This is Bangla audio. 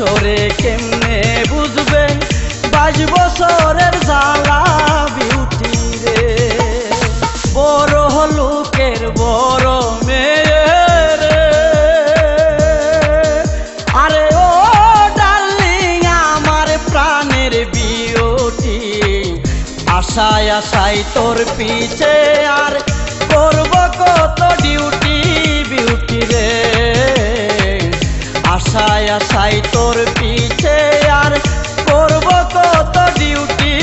তোরে কেমনে বুঝবে 22 বছরের জ্বালা বিউটি রে। বড় লোকের বড় মেয়ে রে, আরে ও ডার্লিং আমার প্রাণের বিউটি। আশায় আশায় তোর পিছে আর করব কত ডিউটি বিউটি রে। আশায় আশায় তোর পিছে আর করব কত ডিউটি